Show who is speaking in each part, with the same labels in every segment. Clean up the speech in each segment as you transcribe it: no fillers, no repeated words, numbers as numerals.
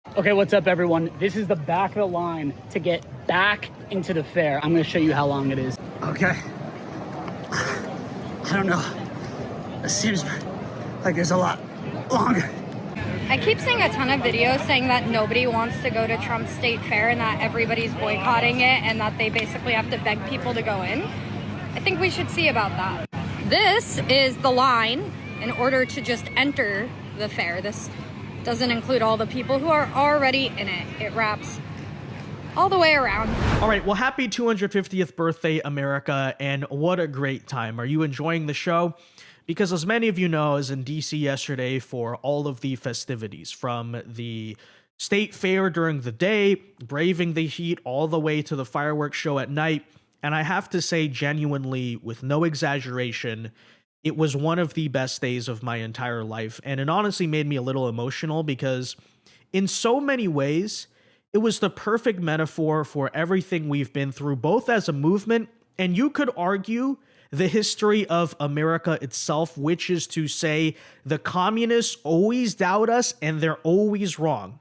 Speaker 1: Okay, what's up, everyone? This is the back of the line to get back into the fair. I'm going to show you how long it is. Okay. I don't know. It seems like there's a lot longer.
Speaker 2: I keep seeing a ton of videos saying that nobody wants to go to Trump's state fair and that everybody's boycotting it and that they basically have to beg people to go in. I think we should see about that. This is the line in order to just enter the fair. This doesn't include all the people who are already in it. It wraps all the way around.
Speaker 3: All right, well, happy 250th birthday, America, and what a great time. Are you enjoying the show? Because as many of you know, I was in DC yesterday for all of the festivities, from the state fair during the day, braving the heat, all the way to the fireworks show at night. And I have to say, genuinely, with no exaggeration, it was one of the best days of my entire life. And it honestly made me a little emotional because in so many ways, it was the perfect metaphor for everything we've been through, both as a movement, and you could argue the history of America itself, which is to say the communists always doubt us and they're always wrong.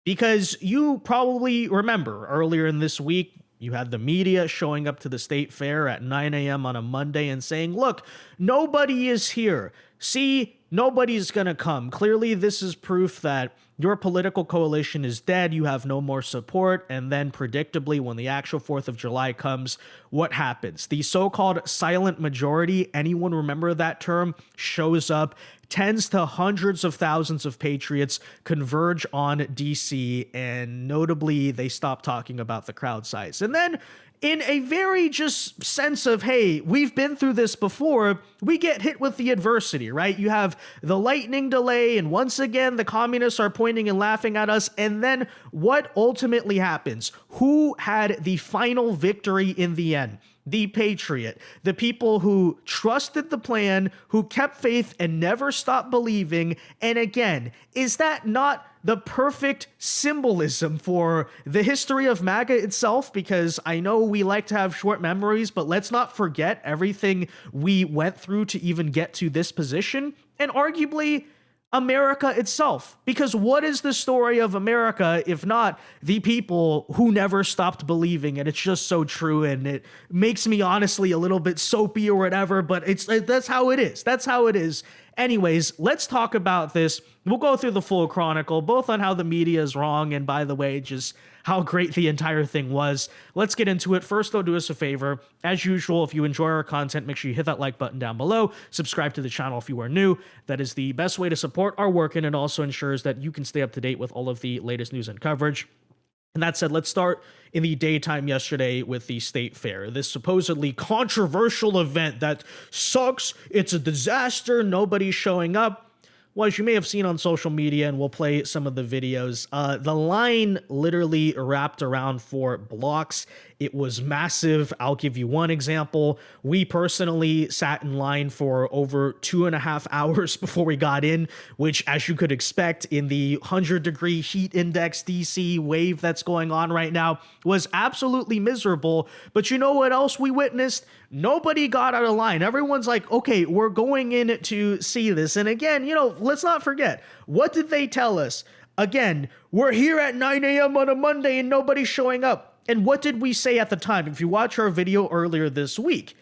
Speaker 3: Because you probably remember earlier in this week, you had the media showing up to the state fair at 9 a.m. on a Monday and saying, look, nobody is here. See, nobody's going to come. Clearly, this is proof that your political coalition is dead. You have no more support. And then predictably, when the actual 4th of July comes, what happens? The so-called silent majority, anyone remember that term, shows up. Tens to hundreds of thousands of patriots converge on DC, and notably, they stop talking about the crowd size. And then, in a very just sense of, hey, we've been through this before, we get hit with the adversity, right? You have the lightning delay, and once again, the communists are pointing and laughing at us. And then what ultimately happens? Who had the final victory in the end? The patriot, the people who trusted the plan, who kept faith and never stopped believing. And again, is that not the perfect symbolism for the history of MAGA itself? Because I know we like to have short memories, but let's not forget everything we went through to even get to this position, and arguably America itself. Because what is the story of America if not the people who never stopped believing? And it's just so true, and it makes me honestly a little bit soapy or whatever, but that's how it is. That's how it is. Anyways, let's talk about this. We'll go through the full chronicle, both on how the media is wrong and, by the way, just how great the entire thing was. Let's get into it. First, though, do us a favor. As usual, if you enjoy our content, make sure you hit that like button down below. Subscribe to the channel if you are new. That is the best way to support our work, and it also ensures that you can stay up to date with all of the latest news and coverage. And that said, let's start in the daytime yesterday with the state fair, this supposedly controversial event that sucks. It's a disaster. Nobody's showing up. Well, as you may have seen on social media, and we'll play some of the videos, the line literally wrapped around for blocks. It was massive. I'll give you one example. We personally sat in line for over 2.5 hours before we got in, which, as you could expect in the 100-degree heat index DC wave that's going on right now, was absolutely miserable. But you know what else we witnessed? Nobody got out of line. Everyone's like, okay, we're going in to see this. And again, you know, let's not forget, what did they tell us? Again, we're here at 9 a.m. on a Monday and nobody's showing up. And what did we say at the time? If you watch our video earlier this week,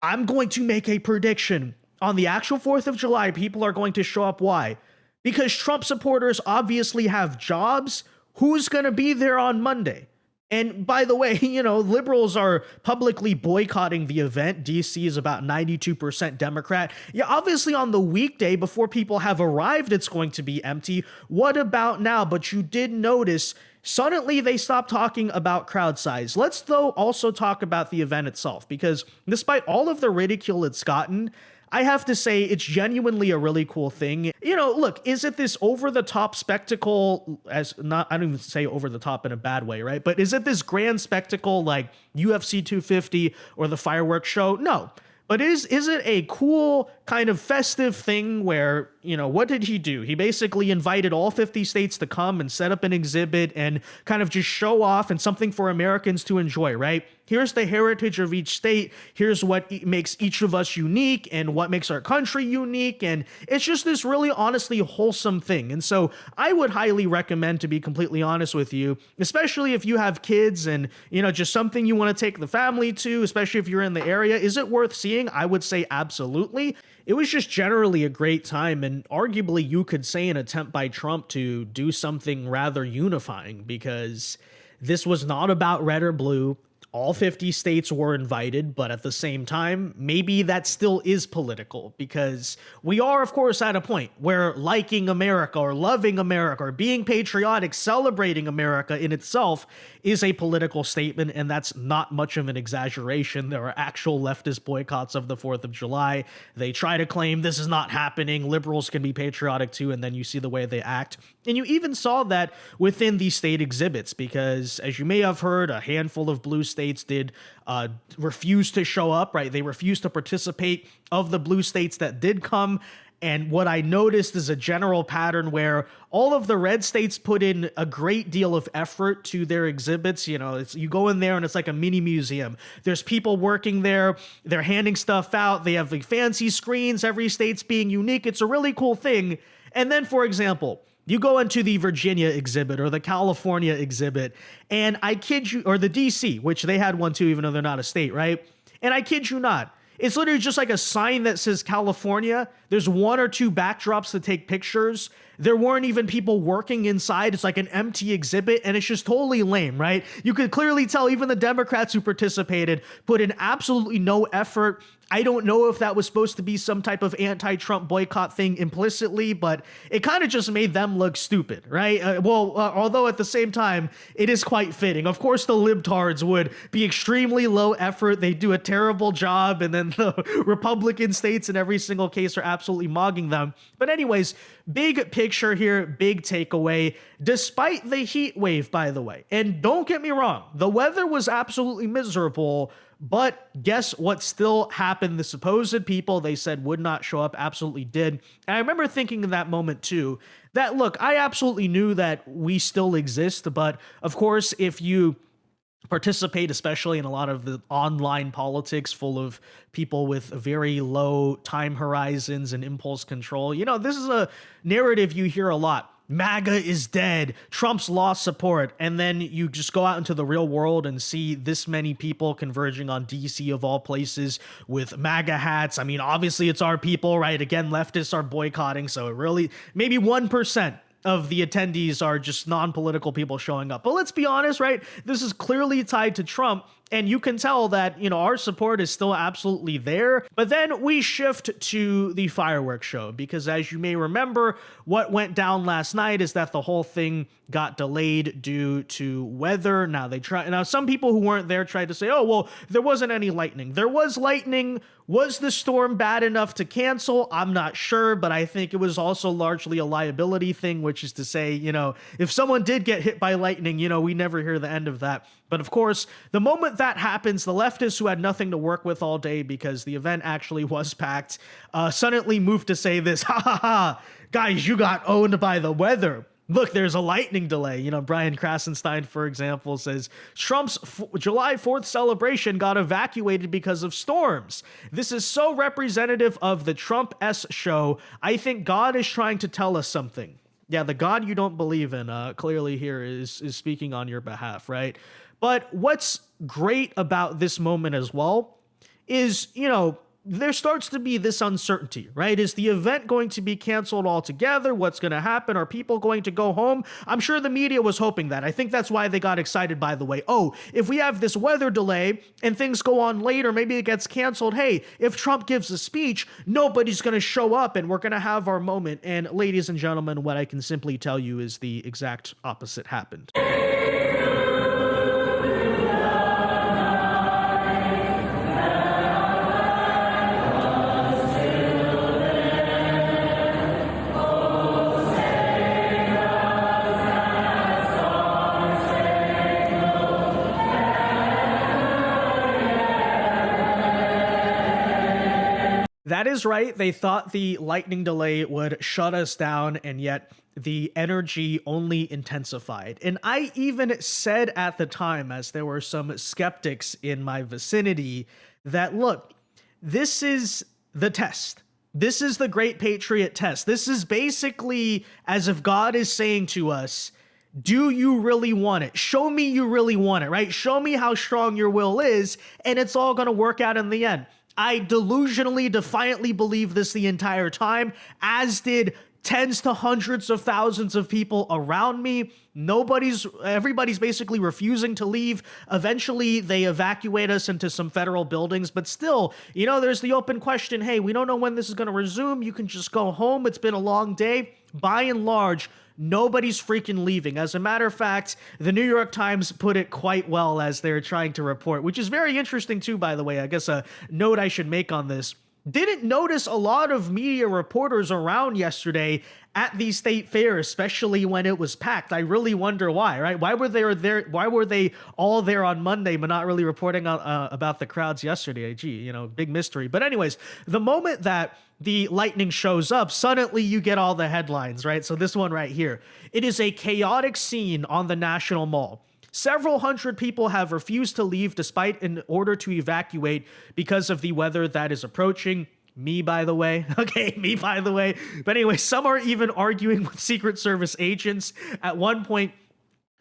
Speaker 3: I'm going to make a prediction. On the actual 4th of July, people are going to show up. Why? Because Trump supporters obviously have jobs. Who's going to be there on Monday? And by the way, you know, liberals are publicly boycotting the event. DC is about 92% Democrat. Yeah, obviously on the weekday before people have arrived, it's going to be empty. What about now? But you did notice suddenly they stopped talking about crowd size. Let's, though, also talk about the event itself, because despite all of the ridicule it's gotten, I have to say it's genuinely a really cool thing. You know, look, is it this over-the-top spectacle, I don't even say over-the-top in a bad way, right? But is it this grand spectacle like UFC 250 or the fireworks show? No. But is it a cool kind of festive thing where what did he do? He basically invited all 50 states to come and set up an exhibit and kind of just show off and something for Americans to enjoy, right? Here's the heritage of each state. Here's what makes each of us unique and what makes our country unique. And it's just this really honestly wholesome thing. And so I would highly recommend, to be completely honest with you, especially if you have kids and, just something you want to take the family to, especially if you're in the area. Is it worth seeing? I would say absolutely. It was just generally a great time, and arguably you could say an attempt by Trump to do something rather unifying, because this was not about red or blue. All 50 states were invited, but at the same time, maybe that still is political, because we are, of course, at a point where liking America or loving America or being patriotic, celebrating America in itself is a political statement, and that's not much of an exaggeration. There are actual leftist boycotts of the 4th of July. They try to claim this is not happening. Liberals can be patriotic too, and then you see the way they act. And you even saw that within the state exhibits, because as you may have heard, a handful of blue states did refuse to show up, right? They refused to participate. Of the blue states that did come, and what I noticed is a general pattern where all of the red states put in a great deal of effort to their exhibits. You go in there and it's like a mini museum. There's people working there. They're handing stuff out. They have like fancy screens. Every state's being unique. It's a really cool thing. And then, for example, you go into the Virginia exhibit or the California exhibit, and I kid you, or the DC, which they had one too, even though they're not a state, right? And I kid you not, it's literally just like a sign that says California. There's one or two backdrops to take pictures. There weren't even people working inside. It's like an empty exhibit, and it's just totally lame, right? You could clearly tell even the Democrats who participated put in absolutely no effort. I don't know if that was supposed to be some type of anti-Trump boycott thing implicitly, but it kind of just made them look stupid, right? Although at the same time, it is quite fitting. Of course, the libtards would be extremely low effort. They do a terrible job, and then the Republican states in every single case are absolutely mogging them. But anyways, big picture here, big takeaway, despite the heat wave, by the way. And don't get me wrong, the weather was absolutely miserable. But guess what still happened? The supposed people they said would not show up absolutely did. And I remember thinking in that moment too, that look, I absolutely knew that we still exist. But of course, if you participate, especially in a lot of the online politics full of people with very low time horizons and impulse control, this is a narrative you hear a lot. MAGA is dead, Trump's lost support, and then you just go out into the real world and see this many people converging on DC of all places with MAGA hats. I mean, obviously it's our people, right? Again, leftists are boycotting, so it really, maybe 1% of the attendees are just non-political people showing up. But let's be honest, right? This is clearly tied to Trump, and you can tell that, our support is still absolutely there. But then we shift to the fireworks show, because as you may remember, what went down last night is that the whole thing got delayed due to weather. Now some people who weren't there tried to say, oh, well, there wasn't any lightning. There was lightning. Was the storm bad enough to cancel? I'm not sure, but I think it was also largely a liability thing, which is to say, if someone did get hit by lightning, we never hear the end of that. But of course, the moment that happens, the leftists who had nothing to work with all day because the event actually was packed, suddenly moved to say this, ha ha ha, guys, you got owned by the weather. Look, there's a lightning delay. Brian Krasenstein, for example, says Trump's July 4th celebration got evacuated because of storms. This is so representative of the Trump-esque show. I think God is trying to tell us something. Yeah, the God you don't believe in clearly here is speaking on your behalf, right? But what's great about this moment as well is, there starts to be this uncertainty, right? Is the event going to be canceled altogether? What's going to happen? Are people going to go home? I'm sure the media was hoping that. I think that's why they got excited, by the way. Oh, if we have this weather delay and things go on later, maybe it gets canceled. Hey, if Trump gives a speech, nobody's going to show up and we're going to have our moment. And ladies and gentlemen, what I can simply tell you is the exact opposite happened. That is right. They thought the lightning delay would shut us down, and yet the energy only intensified. And I even said at the time, as there were some skeptics in my vicinity, that look, this is the test. This is the Great Patriot Test. This is basically as if God is saying to us, do you really want it? Show me you really want it, right? Show me how strong your will is, and it's all going to work out in the end. I delusionally, defiantly believed this the entire time, as did tens to hundreds of thousands of people around me. Everybody's basically refusing to leave. Eventually, they evacuate us into some federal buildings, but still, there's the open question, hey, we don't know when this is going to resume. You can just go home. It's been a long day. By and large, nobody's freaking leaving. As a matter of fact, the New York Times put it quite well as they're trying to report, which is very interesting too, by the way. I guess a note I should make on this. Didn't notice a lot of media reporters around yesterday at the state fair, especially when it was packed. I really wonder why, right? Why were they there? Why were they all there on Monday, but not really reporting about the crowds yesterday? Gee, big mystery. But anyways, the moment that the lightning shows up, suddenly you get all the headlines, right? So this one right here. It is a chaotic scene on the National Mall. Several hundred people have refused to leave despite an order to evacuate because of the weather that is approaching. Me, by the way. Okay, me, by the way. But anyway, some are even arguing with Secret Service agents. At one point,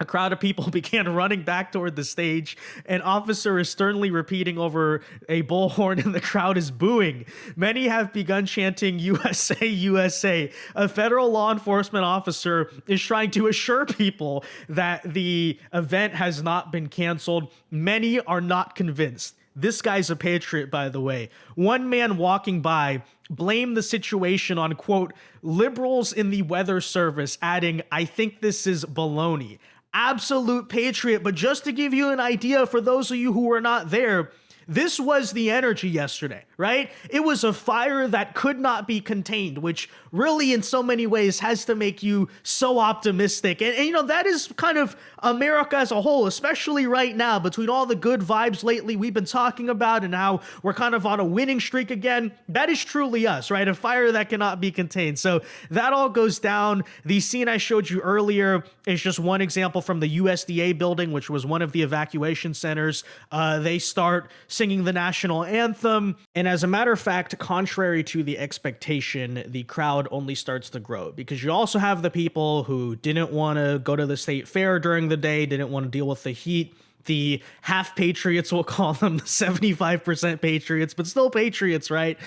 Speaker 3: a crowd of people began running back toward the stage. An officer is sternly repeating over a bullhorn, and the crowd is booing. Many have begun chanting, USA, USA. A federal law enforcement officer is trying to assure people that the event has not been canceled. Many are not convinced. This guy's a patriot, by the way. One man walking by blamed the situation on, quote, liberals in the weather service, adding, I think this is baloney. Absolute patriot. But just to give you an idea, for those of you who were not there, this was the energy yesterday, right? It was a fire that could not be contained, which really in so many ways has to make you so optimistic. And that is kind of America as a whole, especially right now, between all the good vibes lately we've been talking about and how we're kind of on a winning streak again. That is truly us, right? A fire that cannot be contained. So that all goes down. The scene I showed you earlier is just one example from the USDA building, which was one of the evacuation centers. They start singing the national anthem. And as a matter of fact, contrary to the expectation, the crowd only starts to grow, because you also have the people who didn't want to go to the state fair during the day, didn't want to deal with the heat. The half patriots, we'll call them, the 75% patriots, but still patriots, right?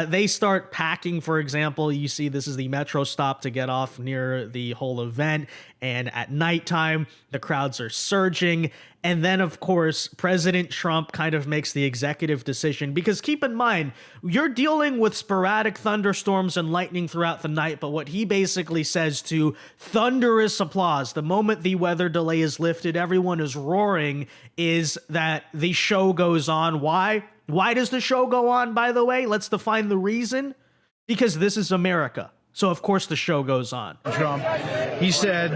Speaker 3: They start packing. For example, you see this is the metro stop to get off near the whole event. And at nighttime, the crowds are surging. And then, of course, President Trump kind of makes the executive decision, because keep in mind, you're dealing with sporadic thunderstorms and lightning throughout the night. But what he basically says to thunderous applause, the moment the weather delay is lifted, everyone is roaring, is that the show goes on. Why? Why does the show go on, by the way? Let's define the reason. Because this is America. So, of course, the show goes on.
Speaker 4: Trump, he said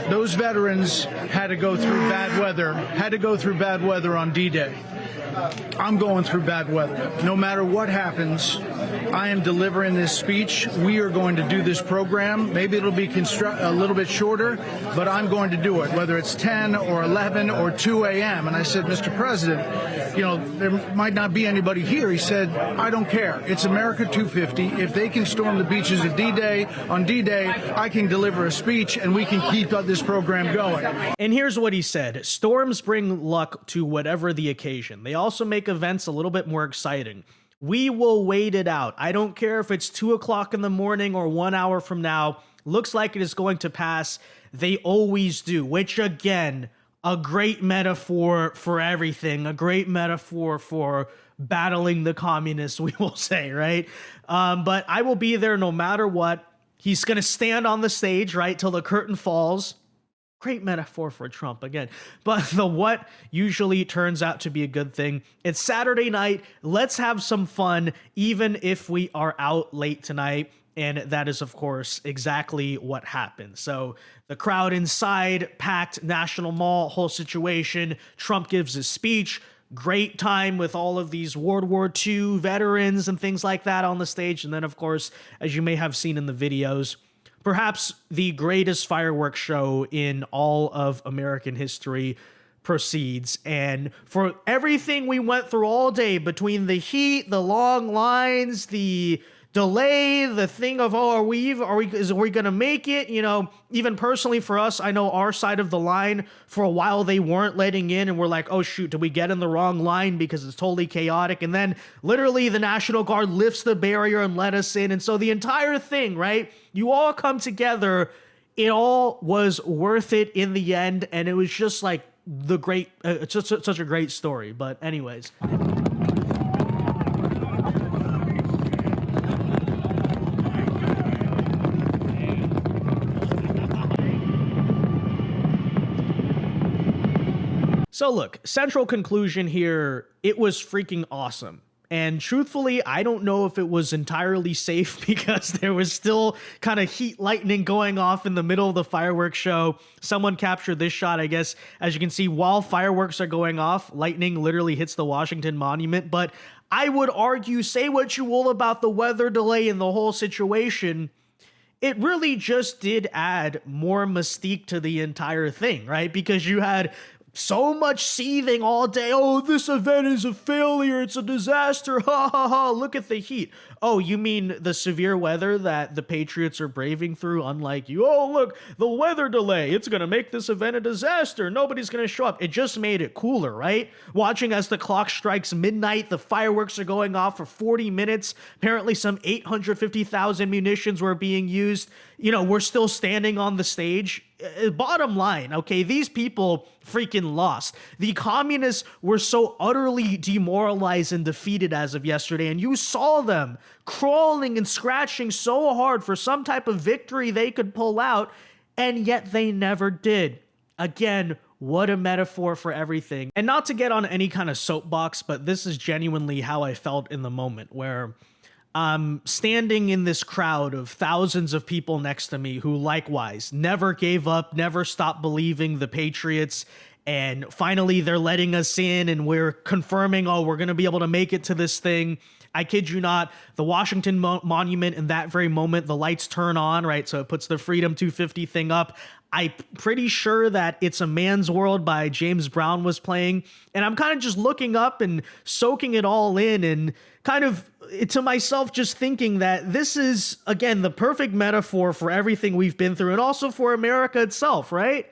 Speaker 4: those veterans had to go through bad weather on D-Day. I'm going through bad weather. No matter what happens, I am delivering this speech. We are going to do this program. Maybe it'll be a little bit shorter, but I'm going to do it, whether it's 10 or 11 or 2 a.m. And I said, Mr. President, there might not be anybody here. He said, I don't care. It's America 250. If they can storm the beaches of D-Day, on D-Day, I can deliver a speech and we can keep this program going.
Speaker 3: And here's what he said. Storms bring luck to whatever the occasion. They also make events a little bit more exciting. We will wait it out. I don't care if it's 2 o'clock in the morning or 1 hour from now. Looks like it is going to pass. They always do, which again, a great metaphor for everything, a great metaphor for battling the communists, we will say, right? But I will be there no matter what. He's going to stand on the stage, right, till the curtain falls. Great metaphor for Trump again. But the what usually turns out to be a good thing. It's Saturday night. Let's have some fun, even if we are out late tonight. And that is, of course, exactly what happened. So the crowd inside, packed National Mall, whole situation. Trump gives his speech. great time with all of these World War II veterans and things like that on the stage. And then, of course, as you may have seen in the videos, perhaps the greatest fireworks show in all of American history proceeds. And for everything we went through all day, between the heat, the long lines, the delay, the thing of, oh, are we gonna make it? You know, even personally for us, I know our side of the line, for a while they weren't letting in, and we're like, oh shoot, did we get in the wrong line because it's totally chaotic? And then literally the National Guard lifts the barrier and let us in. And so the entire thing, right, you all come together, it all was worth it in the end. And it was just like the great, such a great story. But anyways. So look, central conclusion here, it was freaking awesome. And truthfully, I don't know if it was entirely safe because there was still kind of heat lightning going off in the middle of the fireworks show. Someone captured this shot, I guess. As you can see, while fireworks are going off, lightning literally hits the Washington Monument. But I would argue, say what you will about the weather delay and the whole situation, it really just did add more mystique to the entire thing, right? Because you had so much seething all day. Oh, this event is a failure. It's a disaster. Ha ha ha. Look at the heat. Oh, you mean the severe weather that the Patriots are braving through, unlike you? Oh, look, the weather delay. It's going to make this event a disaster. Nobody's going to show up. It just made it cooler, right? Watching as the clock strikes midnight, the fireworks are going off for 40 minutes. Apparently some 850,000 munitions were being used. You know, we're still standing on the stage. Bottom line, okay, these people freaking lost. The communists were so utterly demoralized and defeated as of yesterday, and you saw them crawling and scratching so hard for some type of victory they could pull out, and yet they never did. Again, what a metaphor for everything. And not to get on any kind of soapbox, but this is genuinely how I felt in the moment, where I'm standing in this crowd of thousands of people next to me who likewise never gave up, never stopped believing the Patriots. And finally, they're letting us in and we're confirming, oh, we're going to be able to make it to this thing. I kid you not, the Washington Monument, in that very moment, the lights turn on, right? So it puts the Freedom 250 thing up. I'm pretty sure that It's a Man's World by James Brown was playing. And I'm kind of just looking up and soaking it all in and kind of to myself just thinking that this is, again, the perfect metaphor for everything we've been through and also for America itself, right?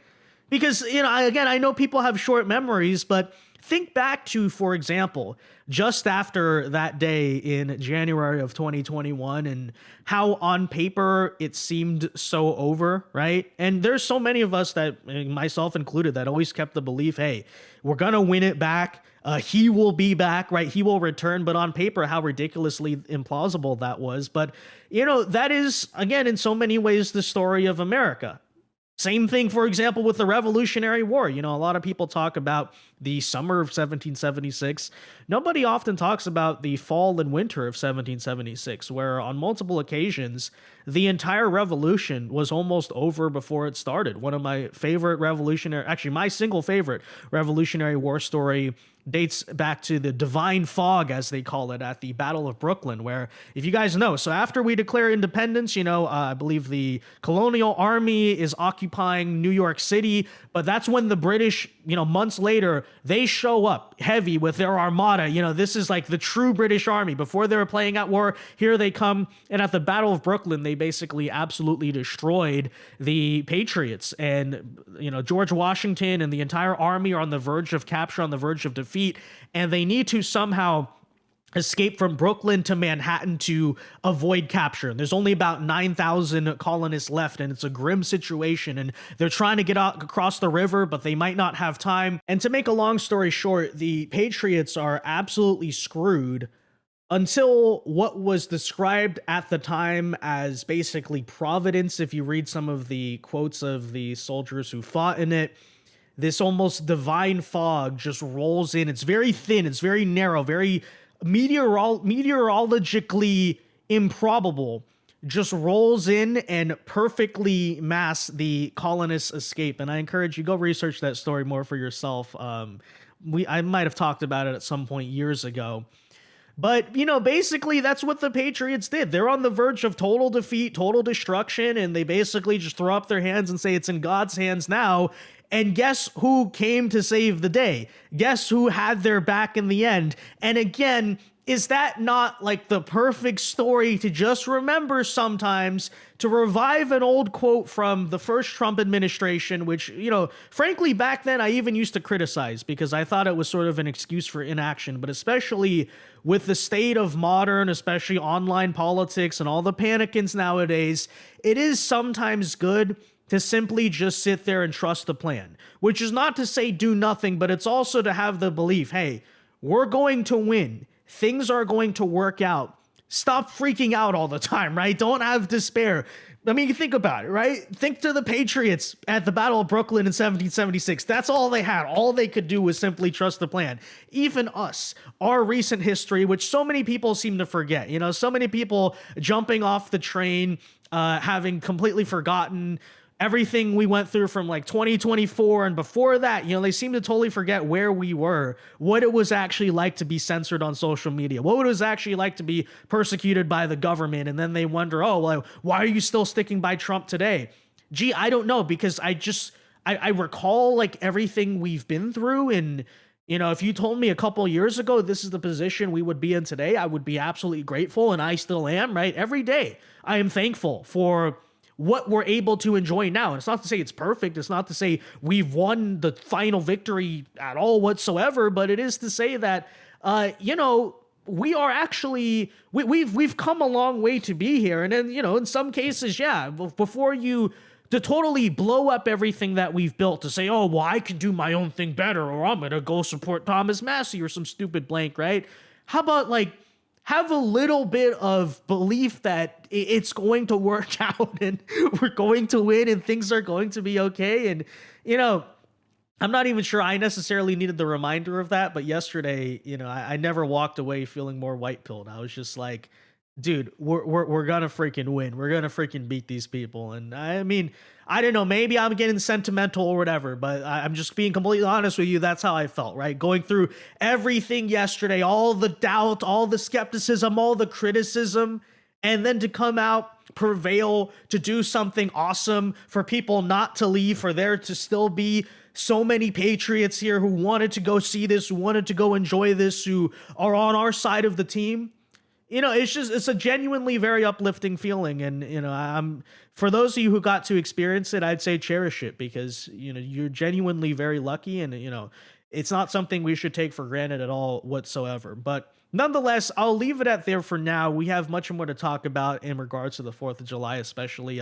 Speaker 3: Because, you know, again, I know people have short memories, but think back to, for example, just after that day in January of 2021 and how on paper it seemed so over, right? And there's so many of us, that, myself included, that always kept the belief, hey, we're going to win it back. He will be back, right? He will return. But on paper, how ridiculously implausible that was. But, you know, that is, again, in so many ways, the story of America. Same thing, for example, with the Revolutionary War. You know, a lot of people talk about the summer of 1776. Nobody often talks about the fall and winter of 1776, where on multiple occasions, the entire revolution was almost over before it started. One of my favorite my single favorite Revolutionary War story dates back to the Divine Fog, as they call it, at the Battle of Brooklyn, where, if you guys know, so after we declare independence, you know, I believe the colonial army is occupying New York City, but that's when the British, you know, months later, they show up heavy with their armada. You know, this is like the true British army. Before they were playing at war, here they come, and at the Battle of Brooklyn, they basically absolutely destroyed the Patriots. And, you know, George Washington and the entire army are on the verge of capture, on the verge of defeat, and they need to somehow escape from Brooklyn to Manhattan to avoid capture. And there's only about 9,000 colonists left, and it's a grim situation, and they're trying to get out across the river, but they might not have time. And to make a long story short, the Patriots are absolutely screwed until what was described at the time as basically Providence. If you read some of the quotes of the soldiers who fought in it, this almost divine fog just rolls in. It's very thin, it's very narrow, very meteorologically improbable, just rolls in and perfectly masks the colonists' escape. And I encourage you, go research that story more for yourself. I might have talked about it at some point years ago. But, basically that's what the Patriots did. They're on the verge of total defeat, total destruction, and they basically just throw up their hands and say it's in God's hands now. And guess who came to save the day? Guess who had their back in the end? And again, is that not like the perfect story to just remember sometimes, to revive an old quote from the first Trump administration, which, frankly, back then I even used to criticize because I thought it was sort of an excuse for inaction, but especially with the state of modern, especially online politics and all the panicins nowadays, it is sometimes good to simply just sit there and trust the plan, which is not to say do nothing, but it's also to have the belief, hey, we're going to win. Things are going to work out. Stop freaking out all the time, right? Don't have despair. I mean, you think about it, right? Think to the Patriots at the Battle of Brooklyn in 1776. That's all they had. All they could do was simply trust the plan. Even us, our recent history, which so many people seem to forget, so many people jumping off the train, having completely forgotten everything we went through from like 2024 and before that, they seem to totally forget where we were, what it was actually like to be censored on social media, what it was actually like to be persecuted by the government. And then they wonder, oh, well, why are you still sticking by Trump today? Gee, I don't know, because I recall like everything we've been through. And, if you told me a couple years ago, this is the position we would be in today, I would be absolutely grateful. And I still am, right? Every day I am thankful for what we're able to enjoy now. And it's not to say it's perfect. It's not to say we've won the final victory at all whatsoever, but it is to say that, we are actually, we've come a long way to be here. And then, in some cases, yeah, before you to totally blow up everything that we've built to say, oh, well, I can do my own thing better, or I'm going to go support Thomas Massey or some stupid blank, right? How about have a little bit of belief that it's going to work out and we're going to win and things are going to be okay. And, I'm not even sure I necessarily needed the reminder of that, but yesterday, I never walked away feeling more white-pilled. I was just like, dude, we're gonna freaking win. We're gonna freaking beat these people. And I mean, I don't know, maybe I'm getting sentimental or whatever, but I'm just being completely honest with you. That's how I felt, right? Going through everything yesterday, all the doubt, all the skepticism, all the criticism, and then to come out, prevail, to do something awesome, for people not to leave, for there to still be so many patriots here who wanted to go see this, who wanted to go enjoy this, who are on our side of the team. It's a genuinely very uplifting feeling. And, I'm, for those of you who got to experience it, I'd say cherish it, because, you're genuinely very lucky, and, it's not something we should take for granted at all whatsoever. But nonetheless, I'll leave it at there for now. We have much more to talk about in regards to the 4th of July, especially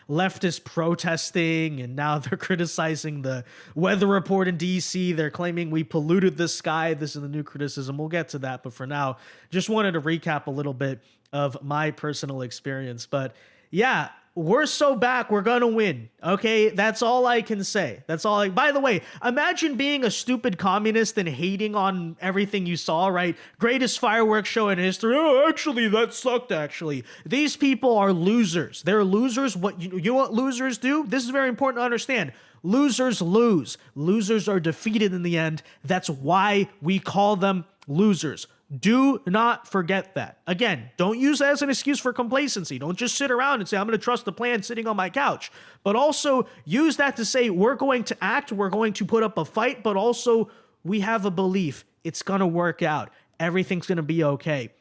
Speaker 3: leftist protesting, and now they're criticizing the weather report in DC. They're claiming we polluted the sky. This is the new criticism. We'll get to that. But for now, just wanted to recap a little bit of my personal experience. But yeah, we're so back, we're gonna win. Okay, that's all I can say. By the way, imagine being a stupid communist and hating on everything you saw, right? Greatest fireworks show in history. Oh, actually, that sucked, actually. These people are losers. They're losers. What you know what losers do? This is very important to understand. Losers lose. Losers are defeated in the end. That's why we call them losers. Do not forget that. Again, don't use that as an excuse for complacency. Don't just sit around and say, I'm going to trust the plan sitting on my couch. But also use that to say, we're going to act, we're going to put up a fight, but also we have a belief it's going to work out. Everything's going to be okay.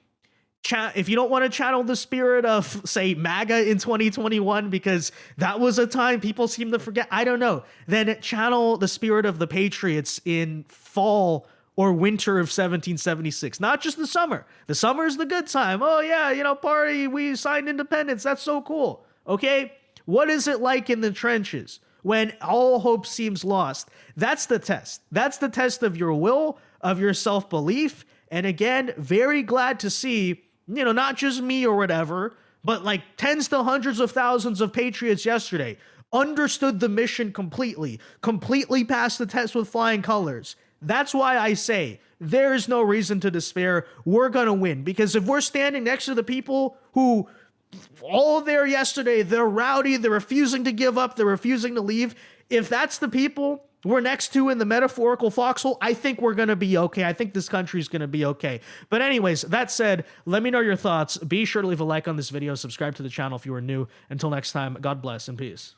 Speaker 3: If you don't want to channel the spirit of, say, MAGA in 2021, because that was a time people seem to forget, I don't know, then channel the spirit of the Patriots in fall or winter of 1776, not just the summer. The summer is the good time. Oh yeah, party, we signed independence. That's so cool. Okay, what is it like in the trenches when all hope seems lost? That's the test. That's the test of your will, of your self-belief. And again, very glad to see, not just me or whatever, but like tens to hundreds of thousands of patriots yesterday understood the mission completely passed the test with flying colors. That's why I say there is no reason to despair. We're going to win, because if we're standing next to the people who all there yesterday, they're rowdy, they're refusing to give up, they're refusing to leave. If that's the people we're next to in the metaphorical foxhole, I think we're going to be okay. I think this country's going to be okay. But anyways, that said, let me know your thoughts. Be sure to leave a like on this video. Subscribe to the channel if you are new. Until next time, God bless and peace.